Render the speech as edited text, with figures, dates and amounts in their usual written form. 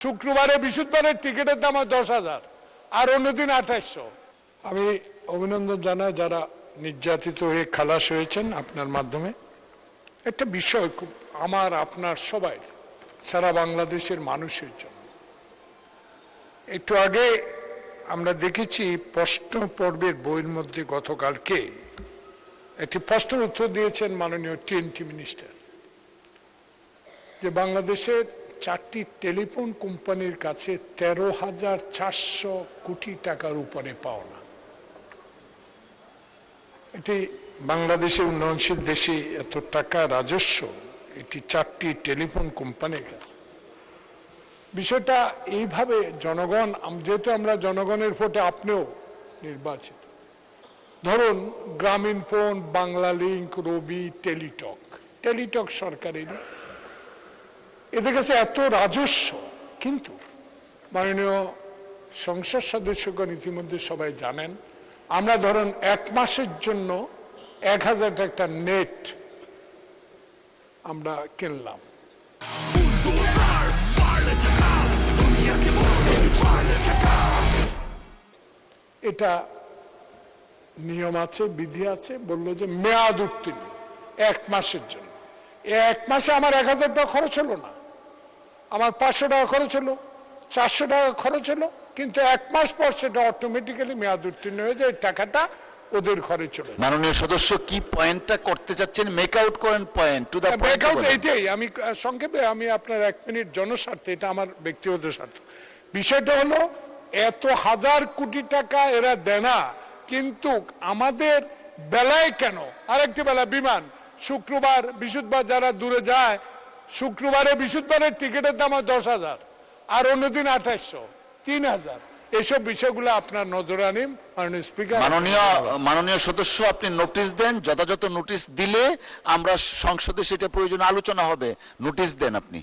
শুক্রবারে বৃহস্পতিবারের টিকিটের দাম 10,000 আর অন্যদিন 2800। আমি অভিনন্দন জানাই যারা নির্যাতিত হয়ে খালাস হয়েছেন আপনার মাধ্যমে। একটা বিষয় খুব আমার আপনার সবাই সারা বাংলাদেশের মানুষের জন্য। একটু আগে আমরা দেখেছি প্রশ্ন পর্বের বইয়ের মধ্যে গতকালকে একটি প্রশ্নের উত্তর দিয়েছেন মাননীয় টিএনটি মিনিস্টার, যে বাংলাদেশের 4টি টেলিফোন কোম্পানির কাছে 13,400 কোটি টাকার উপরে পাওনা। এটি বাংলাদেশের উন্নয়নশীল দেশে এত টাকা রাজস্ব এটি 4টি টেলিফোন কোম্পানির কাছে। বিষয়টা এইভাবে জনগণ, যেহেতু আমরা জনগণের ভোটে আপনিও নির্বাচিত, ধরুন গ্রামীণ ফোন, বাংলা লিংক, রবি, টেলিটক সরকারেরই, এদের কাছে এত রাজস্ব, কিন্তু মাননীয় সংসদ সদস্যগণ ইতিমধ্যে সবাই জানেন, আমরা ধরুন 1 মাসের জন্য 1,000 টাকা নেট আমরা কিনলাম। এটা নিয়ম আছে, বিধি আছে, বললো যে মেয়াদ উত্তীর্ণ 1 মাসের জন্য। 1 মাসে আমার 1,000 টাকা খরচ হলো না, আমার 500 টাকা খরচ হলো, 400 টাকা খরচ হলো, কিন্তু 1 মাস পর সেটা অটোমেটিক্যালি মেয়াদ উত্তীর্ণ হয়ে যায়, টাকাটা ওদের ঘরে চলে। মাননীয় সদস্য কি পয়েন্টটা করতে চাচ্ছেন? মেক আউট করেন point to the point. Make out এইটাই, আমি সংক্ষেপে, আমি আপনার 1 মিনিট জনস্বার্থে, এটা আমার ব্যক্তিগত স্বার্থ। বিষয়টা হলো এত হাজার কোটি টাকা এরা দেনা, কিন্তু আমাদের বেলায় কেন? আরেকটি বেলা বিমান, শুক্রবার বৃহস্পতিবার যারা দূরে যায়, শুক্রবারে বৃহস্পতিবারের টিকিটের দাম 10,000 আর অন্যদিন 2800, 3,000। এইসব বিষয়গুলো আপনার নজরে আনিম মাননীয় স্পিকার। মাননীয় সদস্য, আপনি নোটিশ দেন, যথাযথ নোটিশ দিলে আমরা সংসদে সেটা প্রয়োজনে আলোচনা হবে। নোটিশ দেন আপনি।